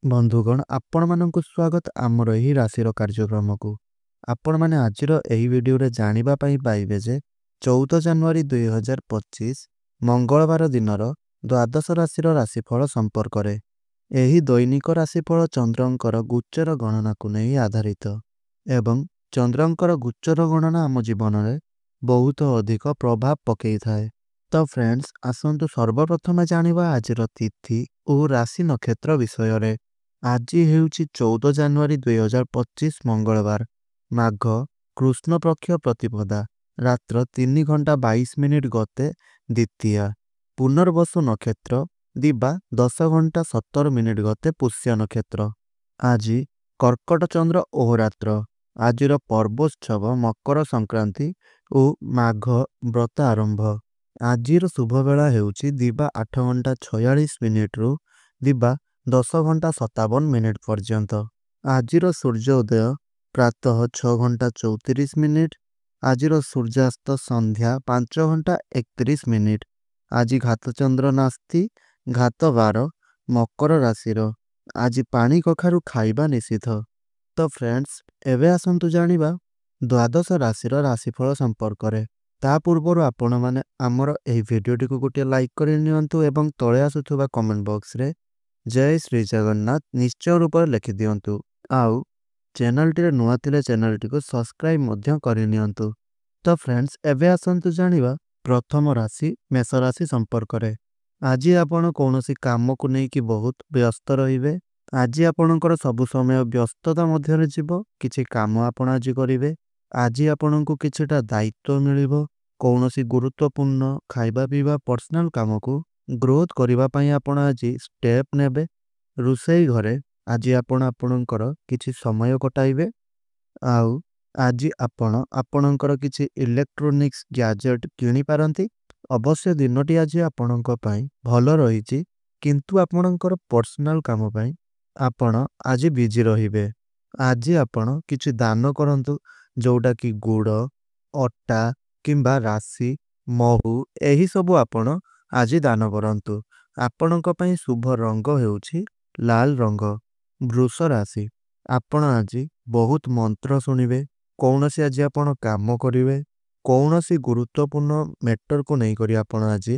ବନ୍ଧୁଗଣ ଆପଣମାନଙ୍କୁ ସ୍ୱାଗତ ଆମର ଏହି ରାଶିର କାର୍ଯ୍ୟକ୍ରମକୁ। ଆପଣମାନେ ଆଜିର ଏହି ଭିଡ଼ିଓରେ ଜାଣିବା ପାଇଁ ପାଇବେ ଯେ 14 ଜାନୁଆରୀ 2025 ମଙ୍ଗଳବାର ଦିନର ଦ୍ୱାଦଶ ରାଶିର ରାଶିଫଳ ସମ୍ପର୍କରେ। ଏହି ଦୈନିକ ରାଶିଫଳ ଚନ୍ଦ୍ରଙ୍କର ଗୋଚର ଗଣନାକୁ ନେଇ ଆଧାରିତ ଏବଂ ଚନ୍ଦ୍ରଙ୍କର ଗୋଚର ଗଣନା ଆମ ଜୀବନରେ ବହୁତ ଅଧିକ ପ୍ରଭାବ ପକାଇଥାଏ। ତ ଫ୍ରେଣ୍ଡସ୍, ଆସନ୍ତୁ ସର୍ବପ୍ରଥମେ ଜାଣିବା ଆଜିର ତିଥି ଓ ରାଶି ନକ୍ଷତ୍ର ବିଷୟରେ। ଆଜି ହେଉଛି 14 ଜାନୁଆରୀ 2025 ମଙ୍ଗଳବାର, ମାଘ କୃଷ୍ଣପକ୍ଷ ପ୍ରତିପଦା, ରାତ୍ର 3 ଘଣ୍ଟା 22 ମିନିଟ୍ ଗତେ ଦ୍ୱିତୀୟା, ପୁନର୍ବସୁ ନକ୍ଷତ୍ର ଦିବା 10 ଘଣ୍ଟା 17 ମିନିଟ୍ ଗତେ ପୁଷ୍ୟ ନକ୍ଷତ୍ର। ଆଜି କର୍କଟ ଚନ୍ଦ୍ର ଓହରାତ୍ର। ଆଜିର ପର୍ବୋତ୍ସବ ମକର ସଂକ୍ରାନ୍ତି ଓ ମାଘ ବ୍ରତ ଆରମ୍ଭ। ଆଜିର ଶୁଭବେଳା ହେଉଛି ଦିବା 8 ଘଣ୍ଟା 46 ମିନିଟ୍ରୁ ଦିବା 10 ଘଣ୍ଟା 57 ମିନିଟ୍ ପର୍ଯ୍ୟନ୍ତ। ଆଜିର ସୂର୍ଯ୍ୟ ଉଦୟ ପ୍ରାତଃ 6 ଘଣ୍ଟା 34 ମିନିଟ୍। ଆଜିର ସୂର୍ଯ୍ୟାସ୍ତ ସନ୍ଧ୍ୟା 5 ଘଣ୍ଟା 31 ମିନିଟ୍। ଆଜି ଘାତଚନ୍ଦ୍ର ନାସ୍ତି, ଘାତ 12, ମକର ରାଶିର। ଆଜି ପାଣି କଖାରୁ ଖାଇବା ନିଷିଦ୍ଧ। ତ ଫ୍ରେଣ୍ଡସ୍, ଏବେ ଆସନ୍ତୁ ଜାଣିବା ଦ୍ୱାଦଶ ରାଶିର ରାଶିଫଳ ସମ୍ପର୍କରେ। ତା ପୂର୍ବରୁ ଆପଣମାନେ ଆମର ଏହି ଭିଡ଼ିଓଟିକୁ ଗୋଟିଏ ଲାଇକ୍ କରି ନିଅନ୍ତୁ ଏବଂ ତଳେ ଆସୁଥିବା କମେଣ୍ଟ ବକ୍ସରେ ଜୟ ଶ୍ରୀ ଜଗନ୍ନାଥ ନିଶ୍ଚୟ ରୂପରେ ଲେଖିଦିଅନ୍ତୁ। ଆଉ ଚ୍ୟାନେଲଟିରେ ନୂଆ ଥିଲେ ଚ୍ୟାନେଲଟିକୁ ସବସ୍କ୍ରାଇବ୍ ମଧ୍ୟ କରିନିଅନ୍ତୁ। ତ ଫ୍ରେଣ୍ଡସ୍, ଏବେ ଆସନ୍ତୁ ଜାଣିବା ପ୍ରଥମ ରାଶି ମେଷ ରାଶି ସମ୍ପର୍କରେ। ଆଜି ଆପଣ କୌଣସି କାମକୁ ନେଇକି ବହୁତ ବ୍ୟସ୍ତ ରହିବେ। ଆଜି ଆପଣଙ୍କର ସବୁ ସମୟ ବ୍ୟସ୍ତତା ମଧ୍ୟରେ ଯିବ। କିଛି କାମ ଆପଣ ଆଜି କରିବେ। ଆଜି ଆପଣଙ୍କୁ କିଛିଟା ଦାୟିତ୍ୱ ମିଳିବ। କୌଣସି ଗୁରୁତ୍ୱପୂର୍ଣ୍ଣ ଖାଇବା ପିଇବା ପର୍ସନାଲ କାମକୁ ଗ୍ରୋଥ୍ କରିବା ପାଇଁ ଆପଣ ଆଜି ଷ୍ଟେପ୍ ନେବେ। ରୋଷେଇ ଘରେ ଆଜି ଆପଣ ଆପଣଙ୍କର କିଛି ସମୟ କଟାଇବେ। ଆଉ ଆଜି ଆପଣ ଆପଣଙ୍କର କିଛି ଇଲେକ୍ଟ୍ରୋନିକ୍ସ ଗ୍ୟାଜେଟ୍ କିଣିପାରନ୍ତି। ଅବଶ୍ୟ ଦିନଟି ଆଜି ଆପଣଙ୍କ ପାଇଁ ଭଲ ରହିଛି, କିନ୍ତୁ ଆପଣଙ୍କର ପର୍ସନାଲ କାମ ପାଇଁ ଆପଣ ଆଜି ବିଜି ରହିବେ। ଆଜି ଆପଣ କିଛି ଦାନ କରନ୍ତୁ, ଯେଉଁଟାକି ଗୁଡ଼, ଅଟା କିମ୍ବା ରାଶି, ମହୁ ଏହିସବୁ ଆପଣ ଆଜି ଦାନ କରନ୍ତୁ। ଆପଣଙ୍କ ପାଇଁ ଶୁଭ ରଙ୍ଗ ହେଉଛି ଲାଲ ରଙ୍ଗ। ବୃଷ ରାଶି, ଆପଣ ଆଜି ବହୁତ ମନ୍ତ୍ର ଶୁଣିବେ। କୌଣସି ଆଜି ଆପଣ କାମ କରିବେ। କୌଣସି ଗୁରୁତ୍ୱପୂର୍ଣ୍ଣ ମ୍ୟାଟରକୁ ନେଇକରି ଆପଣ ଆଜି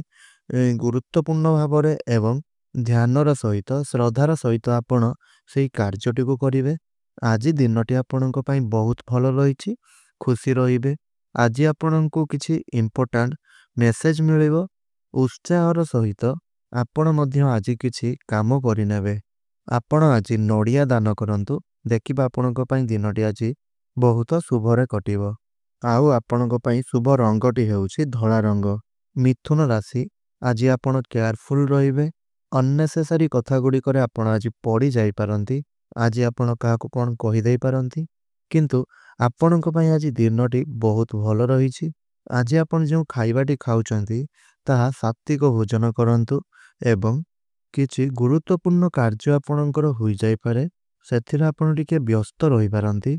ଗୁରୁତ୍ୱପୂର୍ଣ୍ଣ ଭାବରେ ଏବଂ ଧ୍ୟାନର ସହିତ ଶ୍ରଦ୍ଧାର ସହିତ ଆପଣ ସେଇ କାର୍ଯ୍ୟଟିକୁ କରିବେ। ଆଜି ଦିନଟି ଆପଣଙ୍କ ପାଇଁ ବହୁତ ଭଲ ରହିଛି। ଖୁସି ରହିବେ। ଆଜି ଆପଣଙ୍କୁ କିଛି ଇମ୍ପୋର୍ଟାଣ୍ଟ ମେସେଜ ମିଳିବ। ଉତ୍ସାହର ସହିତ ଆପଣ ମଧ୍ୟ ଆଜି କିଛି କାମ କରିନେବେ। ଆପଣ ଆଜି ନଡ଼ିଆ ଦାନ କରନ୍ତୁ। ଦେଖିବା ଆପଣଙ୍କ ପାଇଁ ଦିନଟି ଆଜି ବହୁତ ଶୁଭରେ କଟିବ। ଆଉ ଆପଣଙ୍କ ପାଇଁ ଶୁଭ ରଙ୍ଗଟି ହେଉଛି ଧଳା ରଙ୍ଗ। ମିଥୁନ ରାଶି, ଆଜି ଆପଣ କେୟାରଫୁଲ୍ ରହିବେ। ଅନ୍ନେସେସାରୀ କଥା ଗୁଡ଼ିକରେ ଆପଣ ଆଜି ପଡ଼ି ଯାଇପାରନ୍ତି। ଆଜି ଆପଣ କାହାକୁ କ'ଣ କହିଦେଇପାରନ୍ତି, କିନ୍ତୁ ଆପଣଙ୍କ ପାଇଁ ଆଜି ଦିନଟି ବହୁତ ଭଲ ରହିଛି। ଆଜି ଆପଣ ଯେଉଁ ଖାଇବାଟି ଖାଉଛନ୍ତି ତାହା ସାତ୍ତ୍ୱିକ ଭୋଜନ କରନ୍ତୁ ଏବଂ କିଛି ଗୁରୁତ୍ୱପୂର୍ଣ୍ଣ କାର୍ଯ୍ୟ ଆପଣଙ୍କର ହୋଇଯାଇପାରେ, ସେଥିରେ ଆପଣ ଟିକେ ବ୍ୟସ୍ତ ରହିପାରନ୍ତି।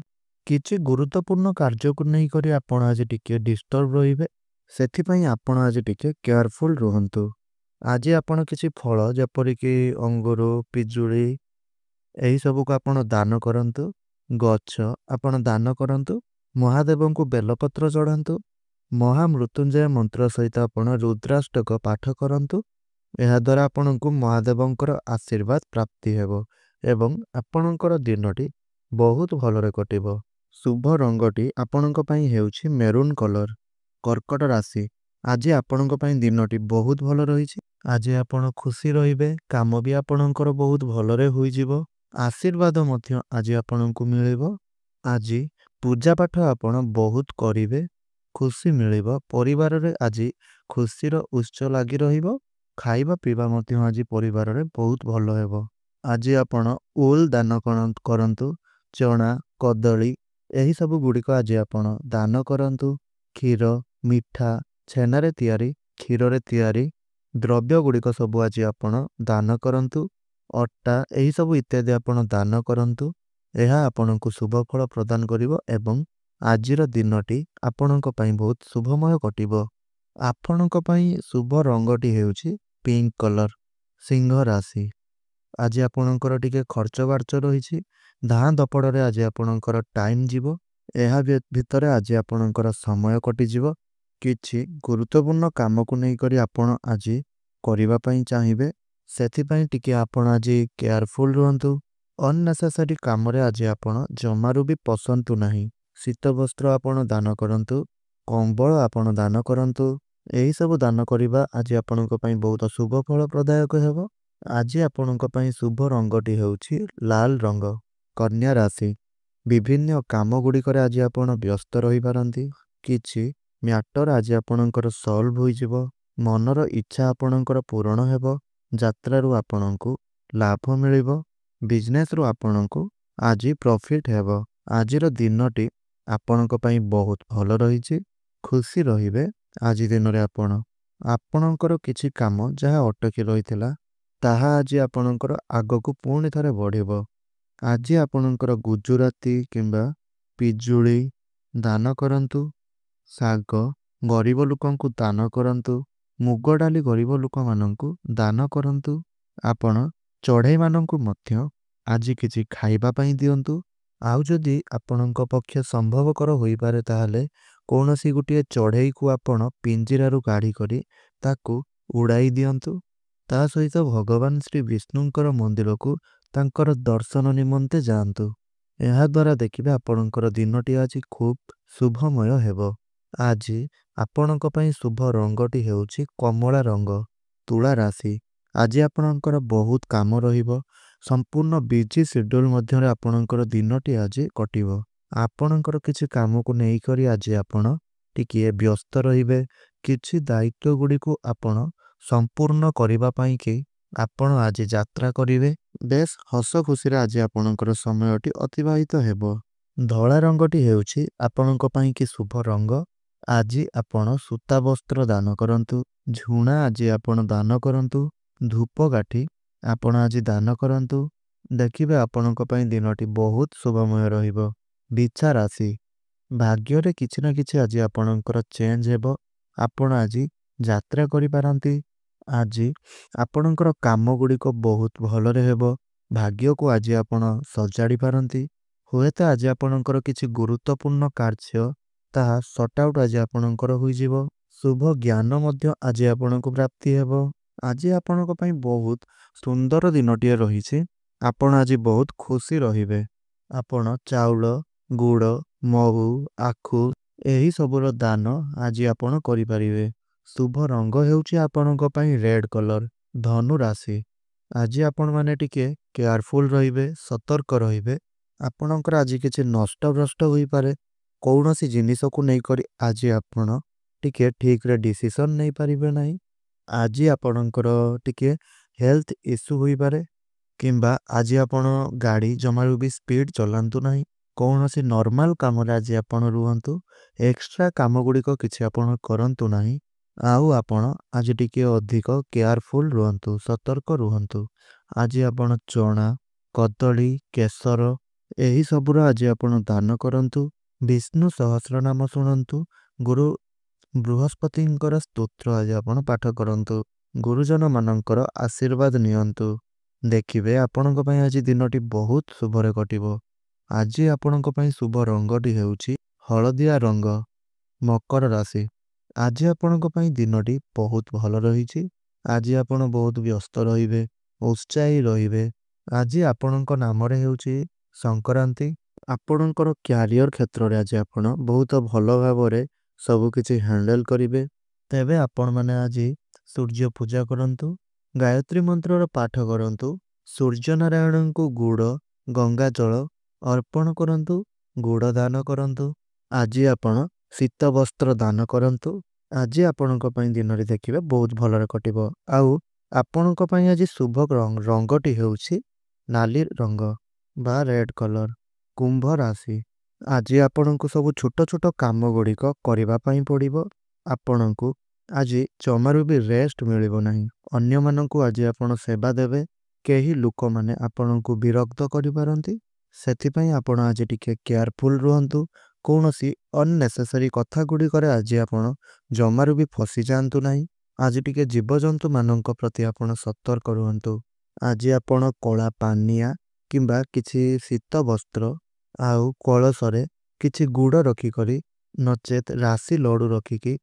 କିଛି ଗୁରୁତ୍ୱପୂର୍ଣ୍ଣ କାର୍ଯ୍ୟକୁ ନେଇକରି ଆପଣ ଆଜି ଟିକେ ଡିଷ୍ଟର୍ବ ରହିବେ। ସେଥିପାଇଁ ଆପଣ ଆଜି ଟିକେ କେୟାରଫୁଲ୍ ରୁହନ୍ତୁ। ଆଜି ଆପଣ କିଛି ଫଳ ଯେପରିକି ଅଙ୍ଗୁର, ପିଜୁଳି ଏହିସବୁକୁ ଆପଣ ଦାନ କରନ୍ତୁ। ଗଛ ଆପଣ ଦାନ କରନ୍ତୁ। ମହାଦେବଙ୍କୁ ବେଲପତ୍ର ଚଢ଼ାନ୍ତୁ। ମହାମୃତ୍ୟୁଞ୍ଜୟ ମନ୍ତ୍ର ସହିତ ଆପଣ ରୁଦ୍ରାଷ୍ଟକ ପାଠ କରନ୍ତୁ। ଏହାଦ୍ୱାରା ଆପଣଙ୍କୁ ମହାଦେବଙ୍କର ଆଶୀର୍ବାଦ ପ୍ରାପ୍ତି ହେବ ଏବଂ ଆପଣଙ୍କର ଦିନଟି ବହୁତ ଭଲରେ କଟିବ। ଶୁଭ ରଙ୍ଗଟି ଆପଣଙ୍କ ପାଇଁ ହେଉଛି ମେରୁନ୍ କଲର୍। କର୍କଟ ରାଶି, ଆଜି ଆପଣଙ୍କ ପାଇଁ ଦିନଟି ବହୁତ ଭଲ ରହିଛି। ଆଜି ଆପଣ ଖୁସି ରହିବେ। କାମ ବି ଆପଣଙ୍କର ବହୁତ ଭଲରେ ହୋଇଯିବ। ଆଶୀର୍ବାଦ ମଧ୍ୟ ଆଜି ଆପଣଙ୍କୁ ମିଳିବ। ଆଜି ପୂଜାପାଠ ଆପଣ ବହୁତ କରିବେ। ଖୁସି ମିଳିବ। ପରିବାରରେ ଆଜି ଖୁସିର ଉତ୍ସ ଲାଗି ରହିବ। ଖାଇବା ପିଇବା ମଧ୍ୟ ଆଜି ପରିବାରରେ ବହୁତ ଭଲ ହେବ। ଆଜି ଆପଣ ଉଲ୍ ଦାନ କରନ୍ତୁ। ଚଣା, କଦଳୀ ଏହିସବୁ ଗୁଡ଼ିକ ଆଜି ଆପଣ ଦାନ କରନ୍ତୁ। କ୍ଷୀର, ମିଠା, ଛେନାରେ ତିଆରି, କ୍ଷୀରରେ ତିଆରି ଦ୍ରବ୍ୟ ଗୁଡ଼ିକ ସବୁ ଆଜି ଆପଣ ଦାନ କରନ୍ତୁ। ଅଟା ଏହିସବୁ ଇତ୍ୟାଦି ଆପଣ ଦାନ କରନ୍ତୁ। ଏହା ଆପଣଙ୍କୁ ଶୁଭ ଫଳ ପ୍ରଦାନ କରିବ ଏବଂ ଆଜିର ଦିନଟି ଆପଣଙ୍କ ପାଇଁ ବହୁତ ଶୁଭମୟ କଟିବ। ଆପଣଙ୍କ ପାଇଁ ଶୁଭ ରଙ୍ଗଟି ହେଉଛି ପିଙ୍କ କଲର୍। ସିଂହ ରାଶି, ଆଜି ଆପଣଙ୍କର ଟିକେ ଖର୍ଚ୍ଚ ବାର୍ଚ୍ଚ ରହିଛି। ଧାଁ ଦପଡ଼ରେ ଆଜି ଆପଣଙ୍କର ଟାଇମ୍ ଯିବ। ଏହା ଭିତରେ ଆଜି ଆପଣଙ୍କର ସମୟ କଟିଯିବ। କିଛି ଗୁରୁତ୍ୱପୂର୍ଣ୍ଣ କାମକୁ ନେଇକରି ଆପଣ ଆଜି କରିବା ପାଇଁ ଚାହିଁବେ। ସେଥିପାଇଁ ଟିକେ ଆପଣ ଆଜି କେୟାରଫୁଲ୍ ରୁହନ୍ତୁ। ଅନନେସେସାରୀ କାମରେ ଆଜି ଆପଣ ଜମାରୁ ବି ପଶନ୍ତୁ ନାହିଁ। ଶୀତ ବସ୍ତ୍ର ଆପଣ ଦାନ କରନ୍ତୁ। କମ୍ବଳ ଆପଣ ଦାନ କରନ୍ତୁ। ଏହିସବୁ ଦାନ କରିବା ଆଜି ଆପଣଙ୍କ ପାଇଁ ବହୁତ ଶୁଭ ଫଳପ୍ରଦାୟକ ହେବ। ଆଜି ଆପଣଙ୍କ ପାଇଁ ଶୁଭ ରଙ୍ଗଟି ହେଉଛି ଲାଲ ରଙ୍ଗ। କନ୍ୟା ରାଶି, ବିଭିନ୍ନ କାମଗୁଡ଼ିକରେ ଆଜି ଆପଣ ବ୍ୟସ୍ତ ରହିପାରନ୍ତି। କିଛି ମ୍ୟାଟର ଆଜି ଆପଣଙ୍କର ସଲ୍ଭ ହୋଇଯିବ। ମନର ଇଚ୍ଛା ଆପଣଙ୍କର ପୂରଣ ହେବ। ଯାତ୍ରାରୁ ଆପଣଙ୍କୁ ଲାଭ ମିଳିବ। ବିଜନେସ୍ରୁ ଆପଣଙ୍କୁ ଆଜି ପ୍ରଫିଟ୍ ହେବ। ଆଜିର ଦିନଟି ଆପଣଙ୍କ ପାଇଁ ବହୁତ ଭଲ ରହିଛି। ଖୁସି ରହିବେ ଆଜି ଦିନରେ ଆପଣ। ଆପଣଙ୍କର କିଛି କାମ ଯାହା ଅଟକି ରହିଥିଲା ତାହା ଆଜି ଆପଣଙ୍କର ଆଗକୁ ପୁଣି ଥରେ ବଢ଼ିବ। ଆଜି ଆପଣଙ୍କର ଗୁଜୁରାତି କିମ୍ବା ପିଜୁଳି ଦାନ କରନ୍ତୁ। ଶାଗ ଗରିବ ଲୋକଙ୍କୁ ଦାନ କରନ୍ତୁ। ମୁଗ ଡାଲି ଗରିବ ଲୋକମାନଙ୍କୁ ଦାନ କରନ୍ତୁ। ଆପଣ ଚଢ଼େଇମାନଙ୍କୁ ମଧ୍ୟ ଆଜି କିଛି ଖାଇବା ପାଇଁ ଦିଅନ୍ତୁ। ଆଉ ଯଦି ଆପଣଙ୍କ ପକ୍ଷେ ସମ୍ଭବକର ହୋଇପାରେ ତାହେଲେ କୌଣସି ଗୋଟିଏ ଚଢ଼େଇକୁ ଆପଣ ପିଞ୍ଜିରାରୁ କାଢ଼ି କରି ତାକୁ ଉଡ଼ାଇ ଦିଅନ୍ତୁ। ତା ସହିତ ଭଗବାନ ଶ୍ରୀ ବିଷ୍ଣୁଙ୍କର ମନ୍ଦିରକୁ ତାଙ୍କର ଦର୍ଶନ ନିମନ୍ତେ ଯାଆନ୍ତୁ। ଏହାଦ୍ୱାରା ଦେଖିବେ ଆପଣଙ୍କର ଦିନଟି ଆଜି ଖୁବ୍ ଶୁଭମୟ ହେବ। ଆଜି ଆପଣଙ୍କ ପାଇଁ ଶୁଭ ରଙ୍ଗଟି ହେଉଛି କମଳା ରଙ୍ଗ। ତୁଳା ରାଶି, ଆଜି ଆପଣଙ୍କର ବହୁତ କାମ ରହିବ। ସମ୍ପୂର୍ଣ୍ଣ ବିଜି ସେଡ୍ୟୁଲ୍ ମଧ୍ୟରେ ଆପଣଙ୍କର ଦିନଟି ଆଜି କଟିବ। ଆପଣଙ୍କର କିଛି କାମକୁ ନେଇକରି ଆଜି ଆପଣ ଟିକିଏ ବ୍ୟସ୍ତ ରହିବେ। କିଛି ଦାୟିତ୍ୱ ଗୁଡ଼ିକୁ ଆପଣ ସମ୍ପୂର୍ଣ୍ଣ କରିବା ପାଇଁକି ଆପଣ ଆଜି ଯାତ୍ରା କରିବେ। ବେଶ ହସ ଖୁସିରେ ଆଜି ଆପଣଙ୍କର ସମୟଟି ଅତିବାହିତ ହେବ। ଧଳା ରଙ୍ଗଟି ହେଉଛି ଆପଣଙ୍କ ପାଇଁକି ଶୁଭ ରଙ୍ଗ। ଆଜି ଆପଣ ସୂତା ବସ୍ତ୍ର ଦାନ କରନ୍ତୁ। ଝୁଣା ଆଜି ଆପଣ ଦାନ କରନ୍ତୁ। ଧୂପକାଠି ଆପଣ ଆଜି ଦାନ କରନ୍ତୁ। ଦେଖିବେ ଆପଣଙ୍କ ପାଇଁ ଦିନଟି ବହୁତ ଶୁଭମୟ ରହିବ। ବିଛା ରାଶି, ଭାଗ୍ୟରେ କିଛି ନା କିଛି ଆଜି ଆପଣଙ୍କର ଚେଞ୍ଜ ହେବ। ଆପଣ ଆଜି ଯାତ୍ରା କରିପାରନ୍ତି। ଆଜି ଆପଣଙ୍କର କାମ ଗୁଡ଼ିକ ବହୁତ ଭଲରେ ହେବ। ଭାଗ୍ୟକୁ ଆଜି ଆପଣ ସଜାଡ଼ି ପାରନ୍ତି। ହୁଏତ ଆଜି ଆପଣଙ୍କର କିଛି ଗୁରୁତ୍ୱପୂର୍ଣ୍ଣ କାର୍ଯ୍ୟ ତାହା ସର୍ଟ ଆଉଟ୍ ଆଜି ଆପଣଙ୍କର ହୋଇଯିବ। ଶୁଭ ଜ୍ଞାନ ମଧ୍ୟ ଆଜି ଆପଣଙ୍କୁ ପ୍ରାପ୍ତି ହେବ। ଆଜି ଆପଣଙ୍କ ପାଇଁ ବହୁତ ସୁନ୍ଦର ଦିନଟିଏ ରହିଛି। ଆପଣ ଆଜି ବହୁତ ଖୁସି ରହିବେ। ଆପଣ ଚାଉଳ, ଗୁଡ଼, ମହୁ, ଆଖୁ ଏହିସବୁର ଦାନ ଆଜି ଆପଣ କରିପାରିବେ। ଶୁଭ ରଙ୍ଗ ହେଉଛି ଆପଣଙ୍କ ପାଇଁ ରେଡ୍ କଲର୍। ଧନୁ ରାଶି, ଆଜି ଆପଣମାନେ ଟିକେ କେୟାରଫୁଲ୍ ରହିବେ, ସତର୍କ ରହିବେ। ଆପଣଙ୍କର ଆଜି କିଛି ନଷ୍ଟଭ୍ରଷ୍ଟ ହୋଇପାରେ। କୌଣସି ଜିନିଷକୁ ନେଇକରି ଆଜି ଆପଣ ଟିକେ ଠିକ୍ରେ ଡିସିସନ୍ ନେଇପାରିବେ ନାହିଁ। ଆଜି ଆପଣଙ୍କର ଟିକେ ହେଲ୍ଥ ଇସ୍ୟୁ ହୋଇପାରେ। କିମ୍ବା ଆଜି ଆପଣ ଗାଡ଼ି ଜମାରୁ ବି ସ୍ପିଡ୍ ଚଲାନ୍ତୁ ନାହିଁ। କୌଣସି ନର୍ମାଲ କାମରେ ଆଜି ଆପଣ ରୁହନ୍ତୁ। ଏକ୍ସଟ୍ରା କାମ ଗୁଡ଼ିକ କିଛି ଆପଣ କରନ୍ତୁ ନାହିଁ। ଆଉ ଆପଣ ଆଜି ଟିକେ ଅଧିକ କେୟାରଫୁଲ୍ ରୁହନ୍ତୁ, ସତର୍କ ରୁହନ୍ତୁ। ଆଜି ଆପଣ ଚଣା, କଦଳୀ, କେଶର ଏହିସବୁର ଆଜି ଆପଣ ଦାନ କରନ୍ତୁ। ବିଷ୍ଣୁ ସହସ୍ରନାମ ଶୁଣନ୍ତୁ। ଗୁରୁ ବୃହସ୍ପତିଙ୍କର ସ୍ତୋତ୍ର ଆଜି ଆପଣ ପାଠ କରନ୍ତୁ। ଗୁରୁଜନମାନଙ୍କର ଆଶୀର୍ବାଦ ନିଅନ୍ତୁ। ଦେଖିବେ ଆପଣଙ୍କ ପାଇଁ ଆଜି ଦିନଟି ବହୁତ ଶୁଭରେ କଟିବ। ଆଜି ଆପଣଙ୍କ ପାଇଁ ଶୁଭ ରଙ୍ଗଟି ହେଉଛି ହଳଦିଆ ରଙ୍ଗ। ମକର ରାଶି, ଆଜି ଆପଣଙ୍କ ପାଇଁ ଦିନଟି ବହୁତ ଭଲ ରହିଛି। ଆଜି ଆପଣ ବହୁତ ବ୍ୟସ୍ତ ରହିବେ, ଉତ୍ସାହୀ ରହିବେ। ଆଜି ଆପଣଙ୍କ ନାମରେ ହେଉଛି ସଂକ୍ରାନ୍ତି। ଆପଣଙ୍କର କ୍ୟାରିୟର କ୍ଷେତ୍ରରେ ଆଜି ଆପଣ ବହୁତ ଭଲ ଭାବରେ ସବୁକିଛି ହ୍ୟାଣ୍ଡେଲ୍ କରିବେ। ତେବେ ଆପଣମାନେ ଆଜି ସୂର୍ଯ୍ୟ ପୂଜା କରନ୍ତୁ। ଗାୟତ୍ରୀ ମନ୍ତ୍ରର ପାଠ କରନ୍ତୁ। ସୂର୍ଯ୍ୟନାରାୟଣଙ୍କୁ ଗୁଡ଼, ଗଙ୍ଗା ଜଳ ଅର୍ପଣ କରନ୍ତୁ। ଗୁଡ଼ ଦାନ କରନ୍ତୁ। ଆଜି ଆପଣ ଶୀତ ବସ୍ତ୍ର ଦାନ କରନ୍ତୁ। ଆଜି ଆପଣଙ୍କ ପାଇଁ ଦିନରେ ଦେଖିବେ ବହୁତ ଭଲରେ କଟିବ। ଆଉ ଆପଣଙ୍କ ପାଇଁ ଆଜି ଶୁଭ ରଙ୍ଗଟି ହେଉଛି ନାଲି ରଙ୍ଗ ବା ରେଡ୍ କଲର୍। କୁମ୍ଭ ରାଶି, ଆଜି ଆପଣଙ୍କୁ ସବୁ ଛୋଟ ଛୋଟ କାମ ଗୁଡ଼ିକ କରିବା ପାଇଁ ପଡ଼ିବ। ଆପଣଙ୍କୁ ଆଜି ଜମାରୁ ବି ରେଷ୍ଟ ମିଳିବ ନାହିଁ। ଅନ୍ୟମାନଙ୍କୁ ଆଜି ଆପଣ ସେବା ଦେବେ। କେହି ଲୋକମାନେ ଆପଣଙ୍କୁ ବିରକ୍ତ କରିପାରନ୍ତି। ସେଥିପାଇଁ ଆପଣ ଆଜି ଟିକେ କେୟାରଫୁଲ୍ ରୁହନ୍ତୁ। କୌଣସି ଅନନେସେସାରୀ କଥା ଗୁଡ଼ିକରେ ଆଜି ଆପଣ ଜମାରୁ ବି ଫସିଯାଆନ୍ତୁ ନାହିଁ। ଆଜି ଟିକେ ଜୀବଜନ୍ତୁମାନଙ୍କ ପ୍ରତି ଆପଣ ସତର୍କ ରୁହନ୍ତୁ। ଆଜି ଆପଣ କଳା ପାନିଆ କିମ୍ବା କିଛି ଶୀତ ବସ୍ତ୍ର ଆଉ କଳସରେ କିଛି ଗୁଡ଼ ରଖିକରି ନଚେତ୍ ରାଶି ଲଡ଼ୁ ରଖିକି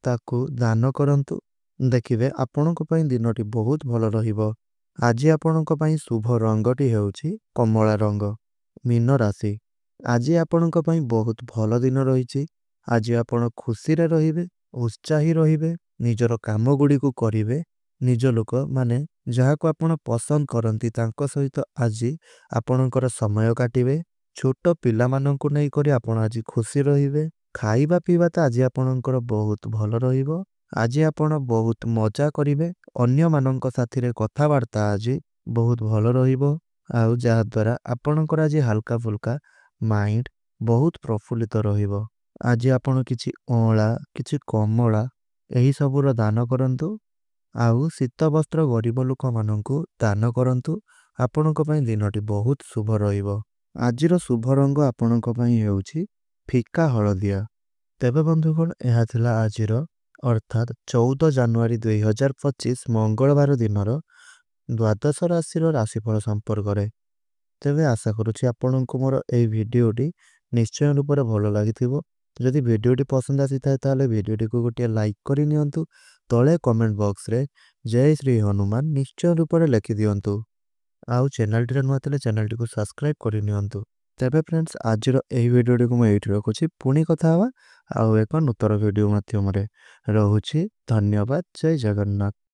ତାକୁ ଦାନ କରନ୍ତୁ। ଦେଖିବେ ଆପଣଙ୍କ ପାଇଁ ଦିନଟି ବହୁତ ଭଲ ରହିବ। ଆଜି ଆପଣଙ୍କ ପାଇଁ ଶୁଭ ରଙ୍ଗଟି ହେଉଛି କମଳା ରଙ୍ଗ। ମୀନ ରାଶି, ଆଜି ଆପଣଙ୍କ ପାଇଁ ବହୁତ ଭଲ ଦିନ ରହିଛି। ଆଜି ଆପଣ ଖୁସିରେ ରହିବେ, ଉତ୍ସାହୀ ରହିବେ, ନିଜର କାମଗୁଡ଼ିକୁ କରିବେ। ନିଜ ଲୋକ ମାନେ ଯାହାକୁ ଆପଣ ପସନ୍ଦ କରନ୍ତି ତାଙ୍କ ସହିତ ଆଜି ଆପଣଙ୍କର ସମୟ କାଟିବେ। ଛୋଟ ପିଲାମାନଙ୍କୁ ନେଇକରି ଆପଣ ଆଜି ଖୁସି ରହିବେ। ଖାଇବା ପିଇବା ତ ଆଜି ଆପଣଙ୍କର ବହୁତ ଭଲ ରହିବ। ଆଜି ଆପଣ ବହୁତ ମଜା କରିବେ। ଅନ୍ୟମାନଙ୍କ ସାଥିରେ କଥାବାର୍ତ୍ତା ଆଜି ବହୁତ ଭଲ ରହିବ। ଆଉ ଯାହାଦ୍ୱାରା ଆପଣଙ୍କର ଆଜି ହାଲକା ଫୁଲକା ମାଇଣ୍ଡ ବହୁତ ପ୍ରଫୁଲ୍ଲିତ ରହିବ। ଆଜି ଆପଣ କିଛି ଅଁଳା, କିଛି କମଳା ଏହିସବୁର ଦାନ କରନ୍ତୁ। ଆଉ ଶୀତ ବସ୍ତ୍ର ଗରିବ ଲୋକମାନଙ୍କୁ ଦାନ କରନ୍ତୁ। ଆପଣଙ୍କ ପାଇଁ ଦିନଟି ବହୁତ ଶୁଭ ରହିବ। ଆଜିର ଶୁଭ ରଙ୍ଗ ଆପଣଙ୍କ ପାଇଁ ହେଉଛି ଫିକା ହଳଦିଆ। ତେବେ ବନ୍ଧୁଗଣ, ଏହା ଥିଲା ଆଜିର ଅର୍ଥାତ୍ 14 ଜାନୁଆରୀ 2025 ମଙ୍ଗଳବାର ଦିନର ଦ୍ୱାଦଶ ରାଶିର ରାଶିଫଳ ସମ୍ପର୍କରେ। ତେବେ ଆଶା କରୁଛି ଆପଣଙ୍କୁ ମୋର ଏହି ଭିଡ଼ିଓଟି ନିଶ୍ଚୟ ରୂପରେ ଭଲ ଲାଗିଥିବ। ଯଦି ଭିଡ଼ିଓଟି ପସନ୍ଦ ଆସିଥାଏ ତାହେଲେ ଭିଡ଼ିଓଟିକୁ ଗୋଟିଏ ଲାଇକ୍ କରିନିଅନ୍ତୁ। ତଳେ କମେଣ୍ଟ ବକ୍ସରେ ଜୟ ଶ୍ରୀ ହନୁମାନ ନିଶ୍ଚୟ ରୂପରେ ଲେଖିଦିଅନ୍ତୁ। ଆଉ ଚ୍ୟାନେଲଟିରେ ନୂଆ ଥିଲେ ଚ୍ୟାନେଲଟିକୁ ସବସ୍କ୍ରାଇବ୍ କରିନିଅନ୍ତୁ। ତେବେ ଫ୍ରେଣ୍ଡସ୍, ଆଜିର ଏହି ଭିଡ଼ିଓଟିକୁ ମୁଁ ଏଇଠି ରଖୁଛି। ପୁଣି କଥା ହେବା ଆଉ ଏକ ନୂତନ ଭିଡ଼ିଓ ମାଧ୍ୟମରେ। ରହୁଛି। ଧନ୍ୟବାଦ। ଜୟ ଜଗନ୍ନାଥ।